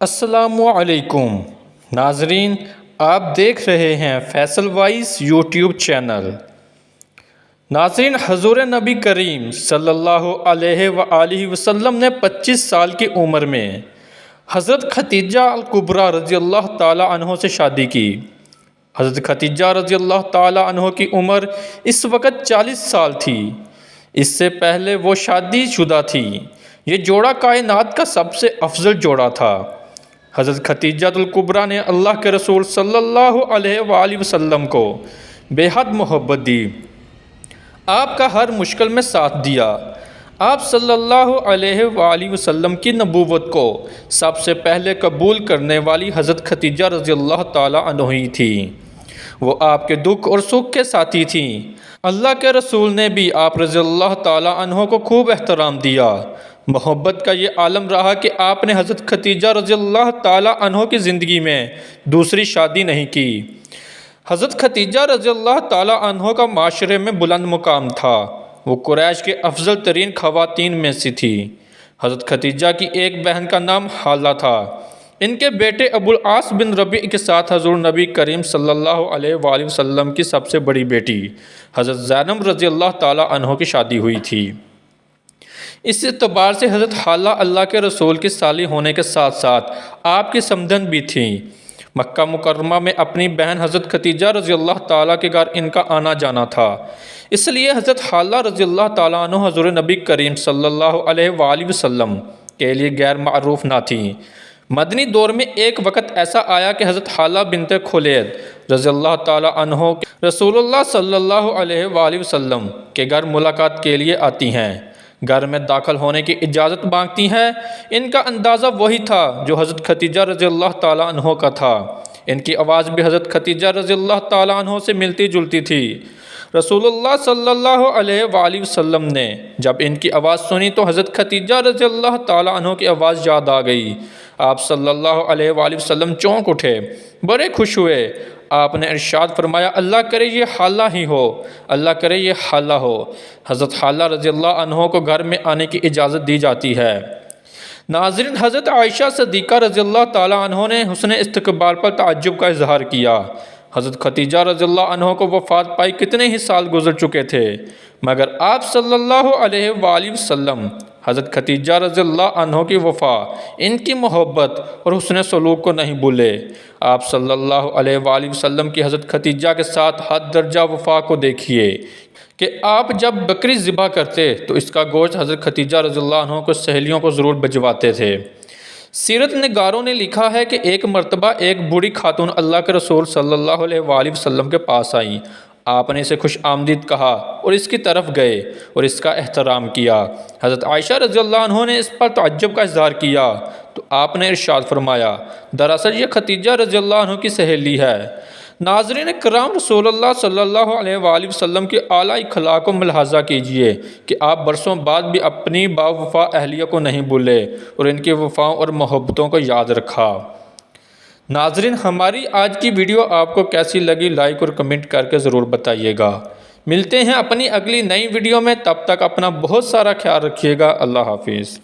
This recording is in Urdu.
السلام علیکم ناظرین، آپ دیکھ رہے ہیں فیصل وائس یوٹیوب چینل۔ ناظرین، حضور نبی کریم صلی اللہ علیہ وآلہ وسلم نے 25 سال کی عمر میں حضرت ختیجہ الکبریٰ رضی اللہ تعالیٰ عنہ سے شادی کی۔ حضرت ختیجہ رضی اللہ تعالیٰ عنہ کی عمر اس وقت 40 سال تھی۔ اس سے پہلے وہ شادی شدہ تھی۔ یہ جوڑا کائنات کا سب سے افضل جوڑا تھا۔ حضرت ختیجہ الکبریٰ نے اللہ کے رسول صلی اللہ علیہ وآلہ وسلم کو بے حد محبت دی، آپ کا ہر مشکل میں ساتھ دیا۔ آپ صلی اللہ علیہ وآلہ وسلم کی نبوت کو سب سے پہلے قبول کرنے والی حضرت ختیجہ رضی اللہ تعالیٰ عنہ ہی تھی۔ وہ آپ کے دکھ اور سکھ کے ساتھی تھیں۔ اللہ کے رسول نے بھی آپ رضی اللہ تعالیٰ عنہ کو خوب احترام دیا۔ محبت کا یہ عالم رہا کہ آپ نے حضرت ختیجہ رضی اللہ تعالیٰ عنہ کی زندگی میں دوسری شادی نہیں کی۔ حضرت ختیجہ رضی اللہ تعالیٰ عنہ کا معاشرے میں بلند مقام تھا۔ وہ قریش کے افضل ترین خواتین میں سے تھی۔ حضرت ختیجہ کی ایک بہن کا نام حالہ تھا۔ ان کے بیٹے ابو العاص بن ربیع کے ساتھ حضور نبی کریم صلی اللہ علیہ وآلہ وسلم کی سب سے بڑی بیٹی حضرت زینب رضی اللہ تعالیٰ عنہ کی شادی ہوئی تھی۔ اس اعتبار سے حضرت حالہ اللہ کے رسول کی سالی ہونے کے ساتھ ساتھ آپ کی سمدن بھی تھیں۔ مکہ مکرمہ میں اپنی بہن حضرت ختیجہ رضی اللہ تعالیٰ کے گھر ان کا آنا جانا تھا، اس لیے حضرت حالہ رضی اللہ تعالیٰ عنہ حضور نبی کریم صلی اللہ علیہ وآلہ وسلم کے لیے غیر معروف نہ تھیں۔ مدنی دور میں ایک وقت ایسا آیا کہ حضرت حالہ بنت خولید رضی اللہ تعالیٰ عنہ رسول اللہ صلی اللہ علیہ وآلہ وسلم کے گھر ملاقات کے لیے آتی ہیں، گھر میں داخل ہونے کی اجازت مانگتی ہیں۔ ان کا اندازہ وہی تھا جو حضرت ختیجہ رضی اللہ تعالیٰ عنہ کا تھا۔ ان کی آواز بھی حضرت ختیجہ رضی اللہ تعالیٰ عنہ سے ملتی جلتی تھی۔ رسول اللہ صلی اللہ علیہ وآلہ وسلم نے جب ان کی آواز سنی تو حضرت ختیجہ رضی اللہ تعالیٰ عنہ کی آواز یاد آ گئی۔ آپ صلی اللہ علیہ وآلہ وسلم چونک اٹھے، بڑے خوش ہوئے۔ آپ نے ارشاد فرمایا، اللہ کرے یہ حالہ ہی ہو، اللہ کرے یہ حالہ ہو۔ حضرت حالہ رضی اللہ عنہ کو گھر میں آنے کی اجازت دی جاتی ہے۔ ناظرین، حضرت عائشہ صدیقہ رضی اللہ تعالیٰ عنہ نے حسن استقبال پر تعجب کا اظہار کیا۔ حضرت ختیجہ رضی اللہ عنہ کو وفات پائی کتنے ہی سال گزر چکے تھے، مگر آپ صلی اللہ علیہ وآلہ وسلم حضرت ختیجہ رضی اللہ عنہ کی وفا، ان کی محبت اور حسن سلوک کو نہیں بھولے۔ آپ صلی اللہ علیہ وآلہ وسلم کی حضرت ختیجہ کے ساتھ حد درجہ وفا کو دیکھیے کہ آپ جب بکری ذبح کرتے تو اس کا گوشت حضرت ختیجہ رضی اللہ عنہ کو سہیلیوں کو ضرور بھجواتے تھے۔ سیرت نگاروں نے لکھا ہے کہ ایک مرتبہ ایک بوڑھی خاتون اللہ کے رسول صلی اللہ علیہ وآلہ وسلم کے پاس آئیں۔ آپ نے اسے خوش آمدید کہا اور اس کی طرف گئے اور اس کا احترام کیا۔ حضرت عائشہ رضی اللہ عنہ نے اس پر تعجب کا اظہار کیا تو آپ نے ارشاد فرمایا، دراصل یہ ختیجہ رضی اللہ عنہ کی سہیلی ہے۔ ناظرین کرام، رسول اللہ صلی اللہ علیہ وآلہ وسلم کی اعلیٰ اخلاق کو ملاحظہ کیجئے کہ آپ برسوں بعد بھی اپنی باوفا اہلیہ کو نہیں بھولے اور ان کی وفاؤں اور محبتوں کو یاد رکھا۔ ناظرین، ہماری آج کی ویڈیو آپ کو کیسی لگی لائک اور کمنٹ کر کے ضرور بتائیے گا۔ ملتے ہیں اپنی اگلی نئی ویڈیو میں، تب تک اپنا بہت سارا خیال رکھیے گا۔ اللہ حافظ۔